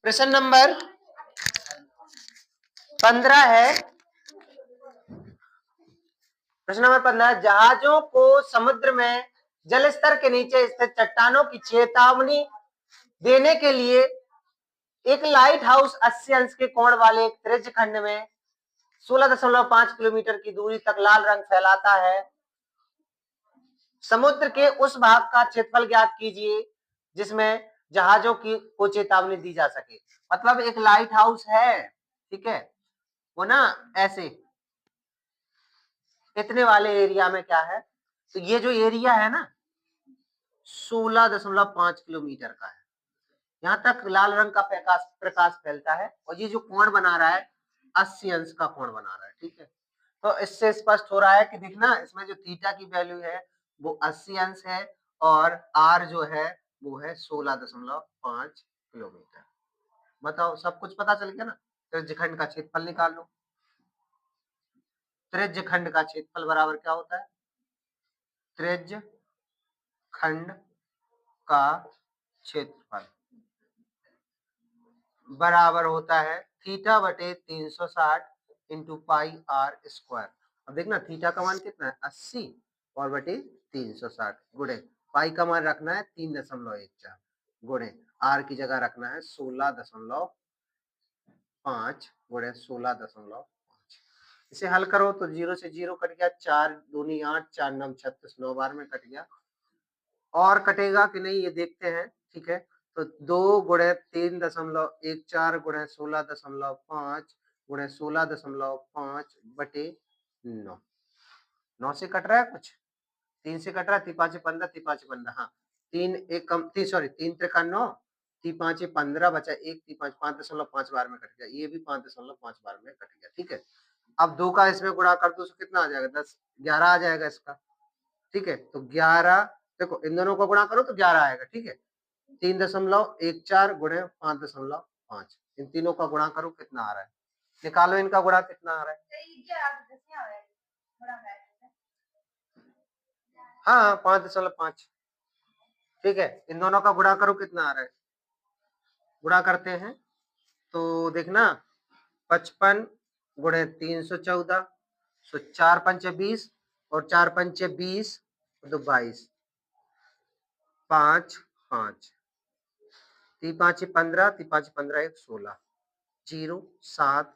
प्रश्न नंबर 15 है। प्रश्न नंबर 15, जहाजों को समुद्र में जल स्तर के नीचे स्थित चट्टानों की चेतावनी देने के लिए एक लाइट हाउस 80 अंश के कोण वाले एक त्रिज्य खंड में 16.5 किलोमीटर की दूरी तक लाल रंग फैलाता है। समुद्र के उस भाग का क्षेत्रफल ज्ञात कीजिए जिसमें जहाजों की को चेतावनी दी जा सके। मतलब एक लाइट हाउस है, ठीक है, वो ना ऐसे इतने वाले एरिया में क्या है, तो ये जो एरिया है ना 16.5 किलोमीटर का है, यहां तक लाल रंग का प्रकाश फैलता है और ये जो कोण बना रहा है 80 अंश का कोण बना रहा है, ठीक है। तो इससे स्पष्ट हो रहा है कि देखना इसमें जो थीटा की वैल्यू है वो 80 अंश है और आर जो है वो है 16.5 किलोमीटर। बताओ, सब कुछ पता चल गया ना। त्रिज्यखंड का क्षेत्रफल निकाल लो। त्रिज्यखंड का क्षेत्रफल बराबर क्या होता है? त्रिज्यखंड का क्षेत्रफल बराबर होता है थीटा बटे 360 इंटू पाई आर स्क्वायर। अब देखना थीटा का मान कितना है 80 और बटे 360 गुणे पाई का मान रखना है 3.14 गुणे आर की जगह रखना है 16.5 गुणे 16.5। इसे हल करो तो 0 से 0 कट गया, 4 दूनी 8, 4 9 36, 9 बार में कट गया। और कटेगा कि नहीं ये देखते हैं, ठीक है। तो 2 गुणे 3.14 गुणे 16.5 गुणे 16.5 बटे 9। 9 से कट रहा है कुछ, 3 से कट रहा है, 3×5 = 15, 3×5 = 15, हाँ 3 एक कम 3 सॉरी 3×3 = 9, 3×5 = 15 बचा 1, 3×5 5.5 बार में कट गया, ये भी 5.5 बार में कट गया, ठीक है। अब 2 का इसमें गुणा कर दो तो कितना आ जाएगा 10 11 आ जाएगा इसका, ठीक है। तो 11 देखो इन दोनों को गुणा करो तो 11 आएगा, ठीक है। 3.14 गुणे 5.5, इन तीनों का गुणा करो कितना आ रहा है, निकालो इनका गुणा कितना आ रहा है। हाँ 5.5, ठीक है। इन दोनों का गुणा करो कितना आ रहा है, गुणा करते हैं तो देखना 55 गुणे 314, सो 4×5 = 20 और 4×5 = 20 तो 22, 5 5 3×5 = 15, 3×5 = 15, 1 16, 0 7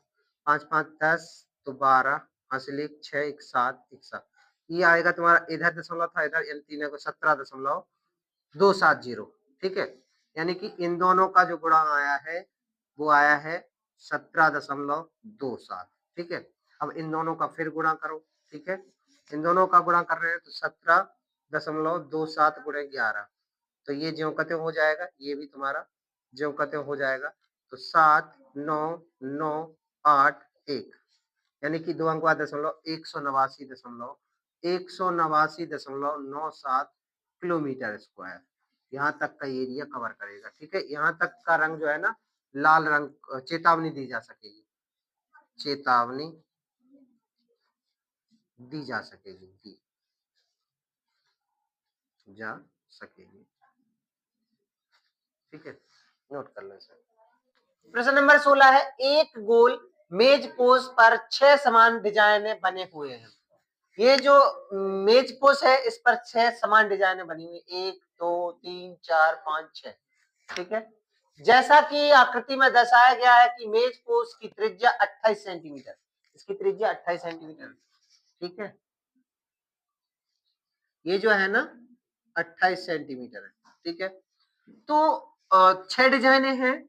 5×5 = 10 तो 12, हासिल 1 6 1 7 1 7, ये आएगा तुम्हारा, इधर दशमलव था इधर, इन तीनों को 17.270, ठीक है। यानी कि इन दोनों का जो गुणा आया है वो आया है 17.27, ठीक है। अब इन दोनों का फिर गुणा करो, ठीक है। इन दोनों का गुणा कर रहे हैं तो 17.27 गुणे 11, तो ये ज्यों का त्यों हो जाएगा, ये भी तुम्हारा ज्यों का त्यों हो जाएगा। तो 7 9 9 8 1, यानी कि 2 अंक बाद दशमलव 189.189.97 किलोमीटर स्क्वायर यहाँ तक का एरिया कवर करेगा, ठीक है। यहाँ तक का रंग जो है ना लाल रंग, चेतावनी दी जा सकेगी, चेतावनी दी जा सकेगी, दी जा सकेगी, ठीक है, नोट कर लो सर। प्रश्न नंबर 16 है, एक गोल मेज पोस्ट पर 6 समान डिजाइने बने हुए हैं। ये जो मेज पोस्ट है इस पर 6 समान डिजाइने बनी हुई, 1 2 3 4 5 6, ठीक है। जैसा कि आकृति में दर्शाया गया है कि मेज पोस्ट की त्रिज्या 28 सेंटीमीटर, इसकी त्रिज्या 28 सेंटीमीटर, ठीक है। ये जो है ना 28 सेंटीमीटर है, ठीक है। तो 6 डिजाइने हैं,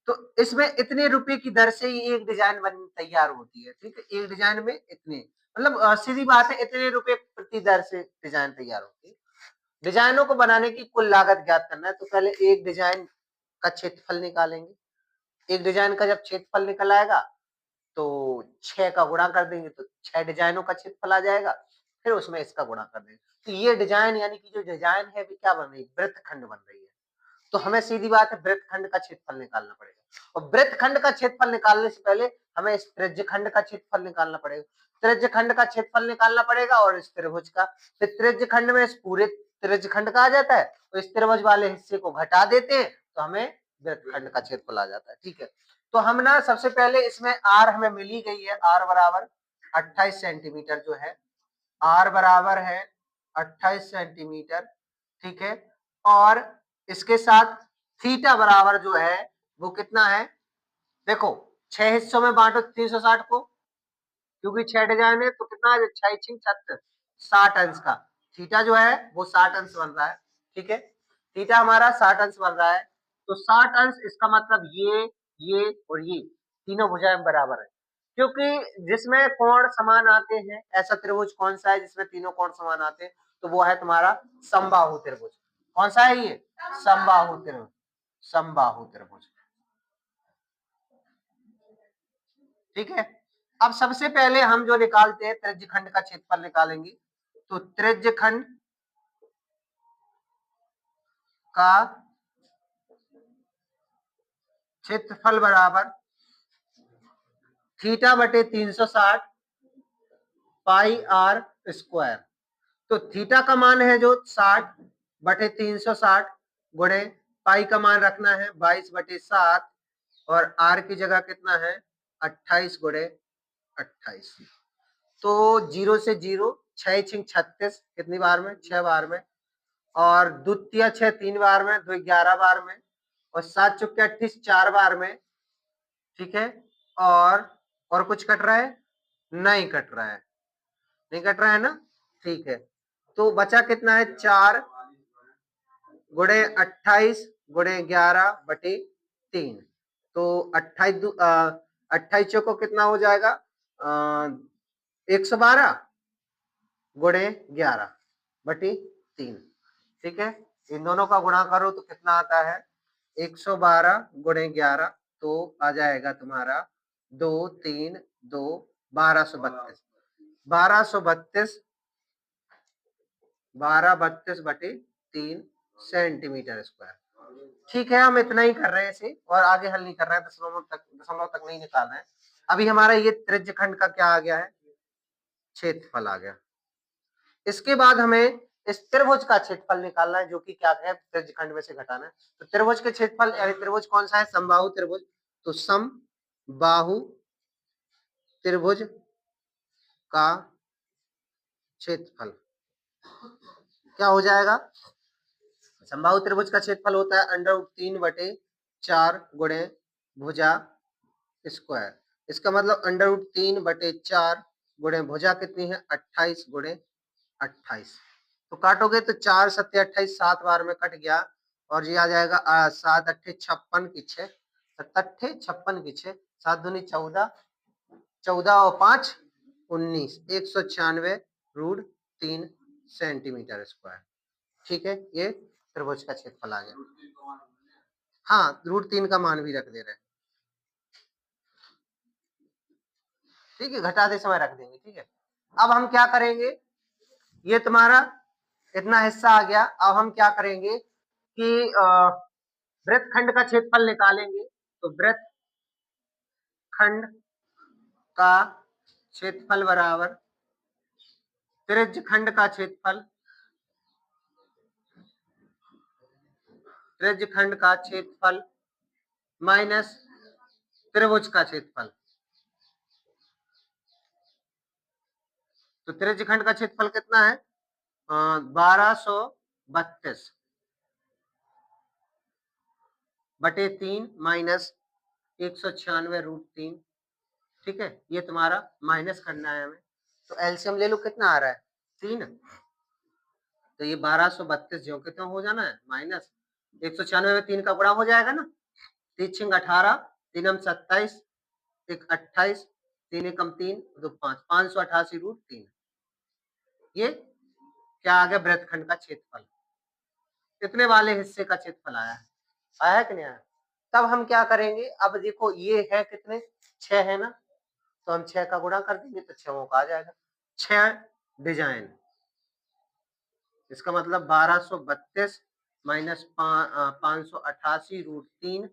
तो इसमें इतने रुपए की दर से ही एक डिजाइन बन तैयार होती है, ठीक है। एक डिजाइन में इतने, मतलब सीधी बात है, इतने रुपए प्रति दर से डिजाइन तैयार होती है। डिजाइनों को बनाने की कुल लागत ज्ञात करना है, तो पहले एक डिजाइन का क्षेत्रफल निकालेंगे। एक डिजाइन का जब क्षेत्रफल निकल आएगा तो 6 का गुणा कर देंगे तो 6 डिजाइनों का क्षेत्रफल आ जाएगा, फिर उसमें इसका गुणा कर देंगे। तो ये डिजाइन यानी कि जो डिजाइन है क्या बन रही है, वृत्तखंड बन रही है। तो हमें सीधी बात है वृत्तखंड का क्षेत्रफल निकालना पड़ेगा, और वृत्तखंड का क्षेत्रफल निकालने से पहले हमें इस त्रिज्यखंड का क्षेत्रफल निकालना पड़ेगा। त्रिज्यखंड का क्षेत्रफल निकालना पड़ेगा और इस त्रिभुज का, फिर त्रिज्यखंड में इस पूरे त्रिज्यखंड का आ जाता है, तो इस त्रिभुज वाले हिस्से को घटा देते हैं तो हमें वृत्तखंड का क्षेत्रफल आ जाता है। ठीक है, तो हम ना सबसे पहले इसमें आर हमें मिली गई है, आर बराबर 28 सेंटीमीटर जो है, आर बराबर है 28 सेंटीमीटर। ठीक है, और इसके साथ थीटा बराबर जो है वो कितना है, देखो 6 हिस्सों में बांटो 360 को, क्योंकि 6 डिजाइन है तो कितना है, 6 6 36, 60 अंश का थीटा जो है वो 60 अंश बन रहा है। ठीक है, थीटा हमारा 60 अंश बन रहा है, तो 60 अंश इसका मतलब ये और ये तीनों भुजाएं बराबर है, क्योंकि जिसमें कोण समान आते हैं, ऐसा त्रिभुज कौन सा है जिसमें तीनों कोण समान आते हैं, तो वो है तुम्हारा समबाहु त्रिभुज। कौन सा है ये, समबाहु त्रिभुज, समबाहु त्रिभुज। ठीक है, अब सबसे पहले हम जो निकालते हैं त्रिज्यखंड का क्षेत्रफल निकालेंगे, तो त्रिज्यखंड का क्षेत्रफल बराबर थीटा बटे 360 पाई आर स्क्वायर। तो थीटा का मान है जो 60 बटे 360 गुणे पाई का मान रखना है 22 बटे 7 और आर की जगह कितना है 28 गुणे 28। तो 0 से 0, 6 6 36 कितनी बार में, 6 बार में, और द्वितीय 6 3 बार में, 2 11 बार में, और 7 चौके 28 4 बार में। ठीक है, और कुछ कट रहा है, नहीं कट रहा है, नहीं कट रहा है ना। ठीक है, तो बचा कितना है 4 गुणे 28 गुणे 11 बटे 3। तो 28 चौको कितना हो जाएगा, 112 गुणे 11 बटे 3। ठीक है, इन दोनों का गुणा करो तो कितना आता है 112 गुणे 11, तो आ जाएगा तुम्हारा 2 3 2 1232, 1232 1232 बटे 3 सेंटीमीटर स्क्वायर। ठीक है, हम इतना ही कर रहे हैं इसे, और आगे हल नहीं कर रहे हैं, दशमलव तक नहीं निकाल रहे हैं। अभी हमारा ये त्रिज्यखंड का क्या आ गया है, क्षेत्रफल आ गया। इसके बाद हमें इस त्रिभुज का क्षेत्रफल निकालना है, जो कि क्या है, त्रिज्यखंड में से घटाना है। तो त्रिभुज के क्षेत्रफल, यानी त्रिभुज कौन सा है, समबाहु त्रिभुज, तो समबाहु त्रिभुज का क्षेत्रफल क्या हो जाएगा, समबाहु त्रिभुज का क्षेत्रफल होता है √3 बटे 4 गुणे भुजा स्क्वायर। इसका मतलब √3 बटे 4 गुणे भुजा कितनी है 28 गुणे 28। तो काटोगे तो 4 7 28, 7 बार में कट गया, और ये आ जाएगा 7 8 56 की 6, 7 8 56 की 6, 7 दूनी 14, 14 और 5 19, 196√3 सेंटीमीटर स्क्वायर। ठीक है, ये त्रिभुज का क्षेत्रफल आ गया। हाँ, √3 का मान भी रख दे रहे हैं। ठीक है, घटाते समय रख देंगे। ठीक है, अब हम क्या करेंगे, ये तुम्हारा इतना हिस्सा आ गया। अब हम क्या करेंगे कि वृत्तखंड का क्षेत्रफल निकालेंगे। तो वृत्तखंड का क्षेत्रफल बराबर त्रिज्यखंड का क्षेत्रफल, त्रिज्यखंड का क्षेत्रफल माइनस त्रिभुज का क्षेत्रफल। तो त्रिज्यखंड का क्षेत्रफल कितना है, 1232 बटे 3 माइनस 196√3। ठीक है, ये तुम्हारा माइनस करना है हमें, तो एलसीएम ले लो, कितना आ रहा है 3। तो ये 1232 जो कितना हो जाना है माइनस 196 में 3 का गुणा हो जाएगा ना, 3 6 18, 3 27, 1 28, 3 1 3 2 5, 588√3। ये क्या आ गया, वृत्तखंड का क्षेत्रफल, इतने वाले हिस्से का क्षेत्रफल आया है। आया कि नहीं आया। तब हम क्या करेंगे, अब देखो ये है कितने, 6 है ना, तो हम 6 का गुणा कर देंगे तो 6 का आ जाएगा, 6 डिजाइन। इसका मतलब 1232 माइनस 588√3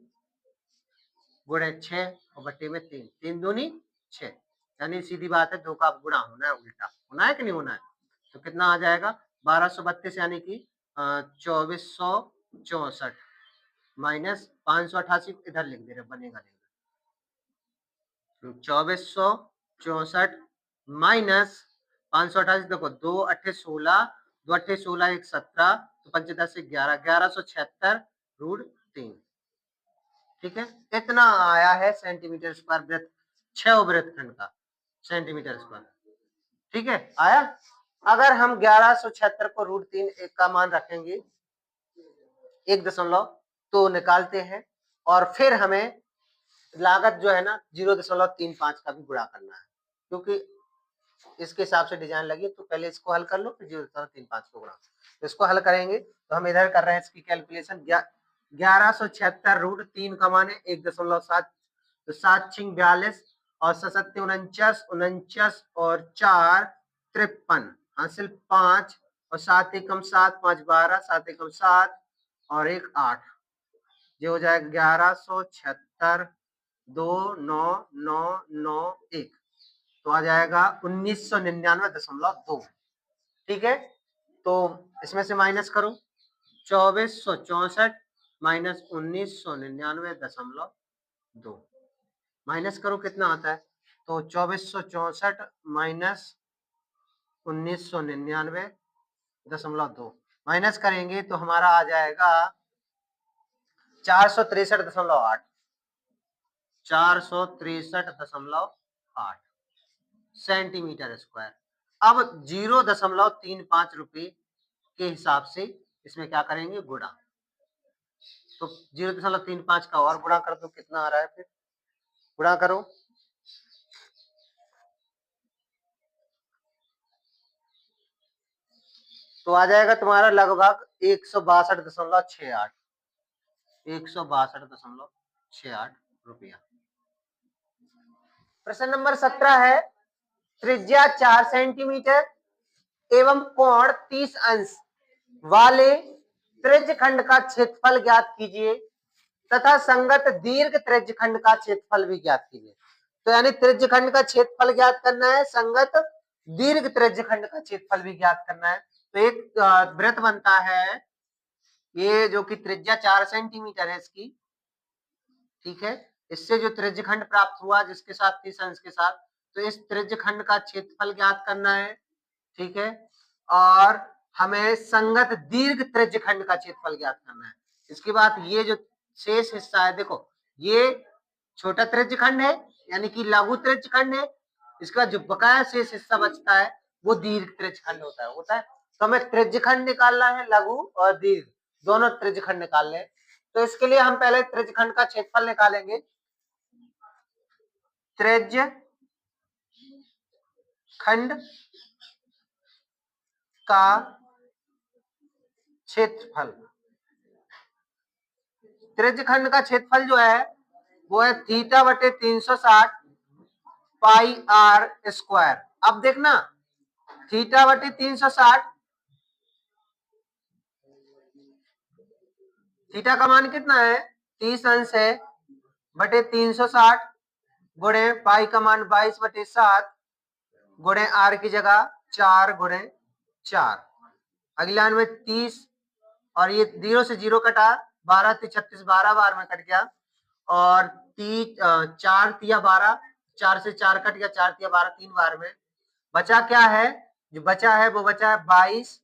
गुणे 6 और बटे में 3, 3 दूनी 6, यानी सीधी बात है, 2 का गुणा होना है, उल्टा होना है कि नहीं होना है। तो कितना आ जाएगा 1232 यानी कि 2464 माइनस 588 इधर लिख दे रहे, बनेगा नहीं। 2464 माइनस 588, देखो 2 अट्ठे 16, 2 अट्ठे 16 1 17, तो 5 से 11, 1176 रूट 3। ठीक है, इतना आया है सेंटीमीटर स्क्वायर वृत्त, 6 वृत्तखंड का सेंटीमीटर स्क्वायर। ठीक है, आया। अगर हम 1176 को रूट 3 एक का मान रखेंगे 1 तो निकालते हैं, और फिर हमें लागत जो है ना 0.35 का भी गुणा करना है, क्योंकि इसके हिसाब से डिजाइन लगी। तो पहले इसको हल कर लो, फिर 0.35 को गुणा। तो इसको हल करेंगे, तो हम इधर कर रहे हैं इसकी कैलकुलेशन। 1176 रूट 3 का मान है 1.7, तो 7 छिंग 42 और 7 49, 49 और 4 53, हासिल 5 और 7 एकम 7, 5 12, 7 एकम 7 और 1 8, ये हो जाएगा 1176 29991, तो आ जाएगा 1999.2। ठीक है, तो इसमें से माइनस करो 2464 माइनस 1999.2, माइनस करो कितना आता है, तो 2464 माइनस 1999.2 माइनस करेंगे तो हमारा आ जाएगा 463.8, 463.8 सेंटीमीटर स्क्वायर। अब 0.35 रुपए के हिसाब से इसमें क्या करेंगे, गुणा। तो 0.35 का और गुणा कर दो, कितना आ रहा है, फिर गुणा करो, तो आ जाएगा तुम्हारा लगभग 162.68, 162.68 रुपया। प्रश्न नंबर 17 है, त्रिज्या 4 सेंटीमीटर एवं कोण 30 अंश वाले त्रिज्यखंड का क्षेत्रफल ज्ञात कीजिए तथा संगत दीर्घ त्रिज्यखंड का क्षेत्रफल भी ज्ञात कीजिए। तो यानी त्रिज्यखंड का क्षेत्रफल ज्ञात करना है, संगत दीर्घ त्रिज्यखंड का क्षेत्रफल भी ज्ञात करना है। तो एक वृत्त बनता है, ये जो कि त्रिज्या 4 सेंटीमीटर है इसकी। ठीक है, इससे जो त्रिज्यखंड प्राप्त हुआ जिसके साथ 30 अंश के साथ, तो इस त्रिज्यखंड का क्षेत्रफल ज्ञात करना है। ठीक है, और हमें संगत दीर्घ त्रिज्यखंड का क्षेत्रफल ज्ञात करना है। इसके बाद ये जो शेष हिस्सा है, देखो ये छोटा त्रिज्यखंड है यानी कि लघु त्रिज्यखंड है, इसका जो बकाया शेष हिस्सा बचता है वो दीर्घ त्रिज्यखंड होता है। तो हमें त्रिज्यखंड निकालना है, लघु और दीर्घ दोनों त्रिज्यखंड निकाल ले। तो इसके लिए हम पहले त्रिज्यखंड का क्षेत्रफल निकालेंगे। त्रिज्यखंड का क्षेत्रफल, त्रिज्यखंड का क्षेत्रफल जो है वो है थीटा बटे 360 पाई आर स्क्वायर। अब देखना थीटा बटे 360, थीटा का मान कितना है 30 अंश है, बटे 360 गुणे पाई का मान 22 बटे 7 गुणे आर की जगह 4 गुणे 4, अगला में 30 और ये 0 से 0 कटा, 12 36 12 बार में कट गया, और 4 तिया 12, 4 से 4 कट गया, 4 तिया 12 3 बार में बचा क्या है, जो बचा है वो बचा है 22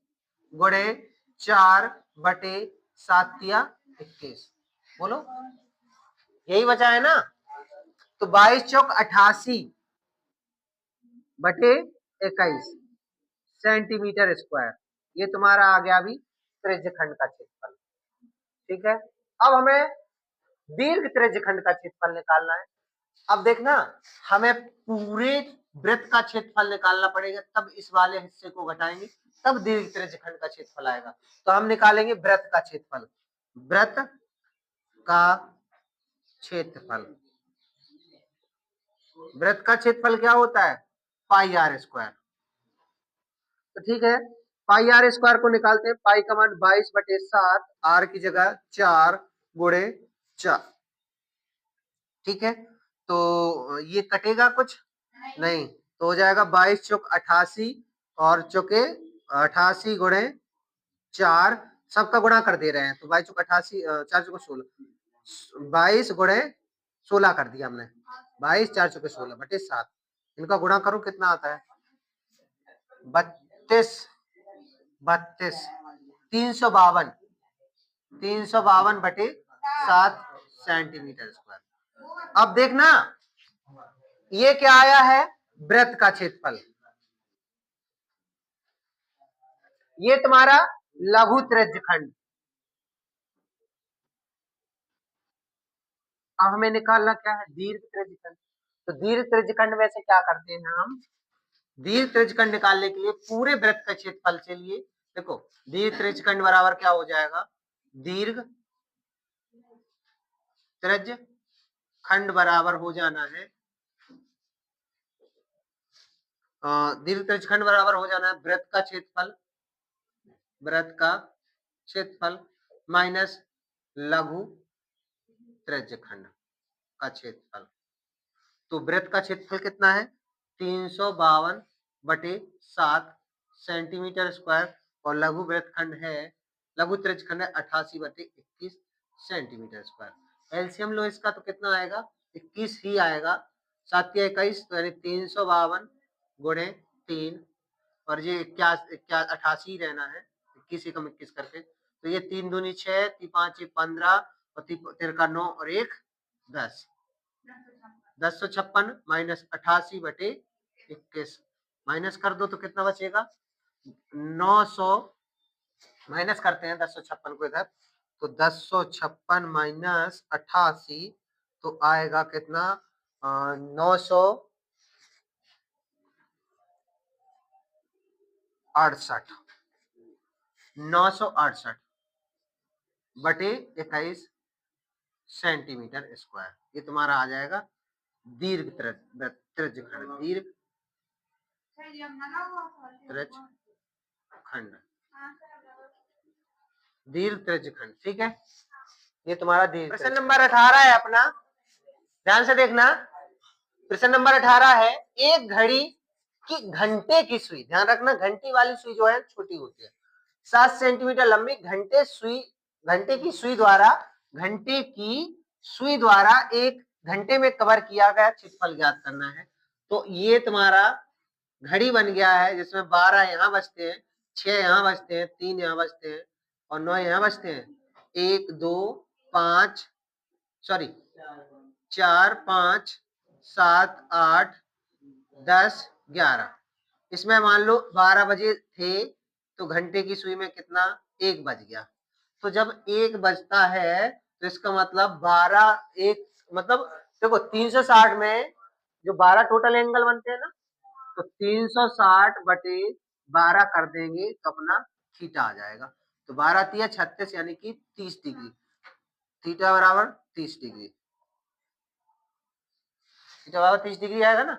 गुणे 4 बटे 7 तिया 21। बोलो यही बचा है ना, तो 22 चौक 88 बटे 21 सेंटीमीटर स्क्वायर, ये तुम्हारा आ गया अभी त्रिज्यखंड का क्षेत्रफल। ठीक है, अब हमें दीर्घ त्रिज्यखंड का क्षेत्रफल निकालना है। अब देखना हमें पूरे वृत्त का क्षेत्रफल निकालना पड़ेगा, तब इस वाले हिस्से को घटाएंगे तब दीर्घ त्रिज्यखंड का क्षेत्रफल आएगा। तो हम निकालेंगे वृत्त का क्षेत्रफल, वृत्त का क्षेत्रफल, वृत्त का क्षेत्रफल क्या होता है पाई आर स्क्वायर। तो ठीक है, पाई आर स्क्वायर को निकालते हैं, पाई का मान 22 बटे 7, आर की जगह 4 गुणे 4। ठीक है, तो ये कटेगा कुछ नहीं, तो हो जाएगा 22 चौक 88 और चौके 88 गुणे 4, सबका गुणा कर दे रहे हैं, तो 22 चौक 88, 4 चौक 16, 22 गुणे 16 कर दिया हमने, 22 4 चौके 16 बटे 7, इनका गुणा करो कितना आता है 32, 32, 352, 352 बटे 7 सेंटीमीटर स्क्वायर। अब देखना ये क्या आया है, वृत्त का क्षेत्रफल, ये तुम्हारा लघु त्रिज्यखंड। अब हमें निकालना क्या है, दीर्घ त्रिज्यखंड। तो दीर्घ त्रिज्यखंड में से क्या करते हैं हम, दीर्घ त्रिज्यखंड निकालने के लिए पूरे वृत्त का क्षेत्रफल के लिए देखो, दीर्घ त्रिज्यखंड बराबर क्या हो जाएगा, दीर्घ त्रिज्यखंड बराबर हो जाना है, दीर्घ त्रिज्यखंड बराबर हो जाना है वृत्त का क्षेत्रफल, वृत्त का क्षेत्रफल माइनस लघु त्रिज्यखंड का क्षेत्रफल। तो वृत्त का क्षेत्रफल कितना है 352 बटे 7 सेंटीमीटर स्क्वायर, और लघु वृत्तखंड है, लघु त्रिज्यखंड है 88 बटे 21 सेंटीमीटर स्क्वायर। एलसीएम लो इसका तो कितना आएगा 21 ही आएगा, 7 या 21 तो यानी 352 गुणे 3, और ये 88 रहना है, 21 एकम 21 करके, तो ये 3 दूनी 6, 5 15 और 3 का 9 और 1 10, 1056 माइनस 88 बटे 21, माइनस कर दो तो कितना बचेगा 900, माइनस करते हैं 1056 को इधर, तो 1056 माइनस 88 तो आएगा कितना 968, 968 बटे 21 सेंटीमीटर स्क्वायर, ये तुम्हारा आ जाएगा दीर्घ त्रिज्यखंड, दीर्घ त्रिज्यखंड, दीर्घ त्रिज्यखंड, ठीक है, ये तुम्हारा दीर्घ। प्रश्न नंबर 18 है अपना, ध्यान से देखना, प्रश्न नंबर 18 है, एक घड़ी की घंटे की सुई, ध्यान रखना घंटी वाली सुई जो है छोटी होती है, 7 सेंटीमीटर लंबी घंटे की सुई द्वारा, घंटे की सुई द्वारा एक घंटे में कवर किया गया क्षेत्रफल ज्ञात करना है। तो ये तुम्हारा घड़ी बन गया है जिसमें 12 यहाँ बजते हैं, 6 यहाँ बजते हैं, 3 यहाँ बजते हैं और 9 यहाँ बजते हैं, 1 2 5 सॉरी 4 5 7 8 10 11, इसमें मान लो 12 बजे थे तो घंटे की सुई में कितना 1 बज गया, तो जब 1 बजता है तो इसका मतलब 12 1 मतलब देखो 360 में जो 12 टोटल एंगल बनते हैं ना, तो 360 बटे 12 कर देंगे तो अपना थीटा आ जाएगा, तो 12 तिया 36 यानी कि 30 डिग्री, थीटा बराबर 30 डिग्री, थीटा बराबर 30 डिग्री आएगा ना,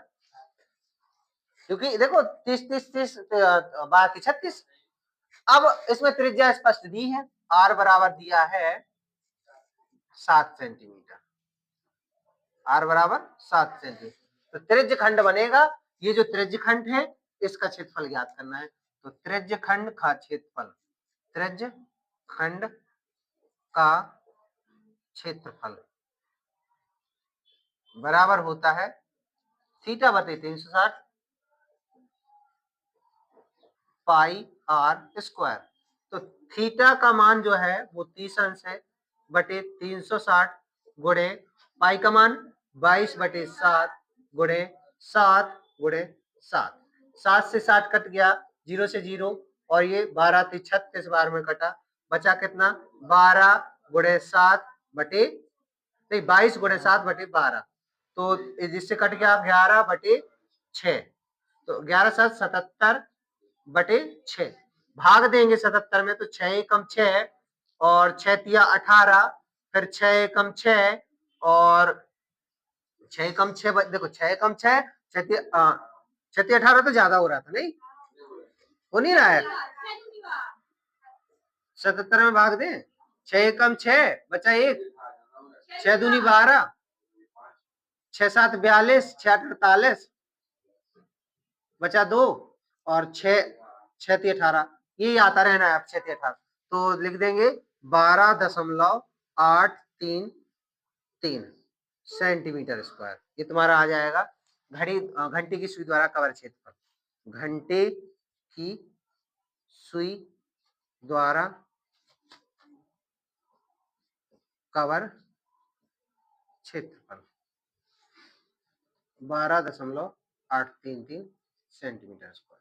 क्योंकि देखो 30 30 30 बाकी 36। अब इसमें त्रिज्या स्पष्ट दी है, आर बराबर दिया है 7 सेंटीमीटर, आर बराबर 7 सेंटीमीटर, तो त्रिज्यखंड बनेगा, ये जो त्रिज्यखंड है इसका क्षेत्रफल ज्ञात करना है, तो त्रिज्यखंड का क्षेत्रफल, त्रिज्यखंड का क्षेत्रफल बराबर होता है थीटा बटे 360 पाई आर स्क्वायर, तो थीटा का मान जो है वो 30 अंश है बटे 360 गुणे पाई का मान 22 बटे 7 गुणे 7 गुणे 7, 7 से 7 कट गया, 0 से 0, और ये 12 से 36 बार में कटा, बचा कितना 12 गुणे 7 बटे नहीं 22 गुणे 7 बटे 12, तो जिससे कट गया 11 बटे 6, तो 11 7 77 बटे 6, भाग देंगे 77 में तो 6 एकम 6 और 6 तिया 18, फिर 6 एकम 6 और 6 एकम 6, देखो 6 एकम 6 6 तिया 18 तो ज्यादा हो रहा था, नहीं हो नहीं रहा है, 77 में भाग दें, 6 एकम 6 बचा 1, 6 दूनी 12, 6 7 42, 6 8 48 बचा 2 और 6 6 18, ये आता रहना है 6 18, तो लिख देंगे 12.833 सेंटीमीटर स्क्वायर। ये तुम्हारा आ जाएगा घंटे की सुई द्वारा कवर क्षेत्रफल। घंटे की सुई द्वारा कवर क्षेत्रफल 12.833 सेंटीमीटर स्क्वायर।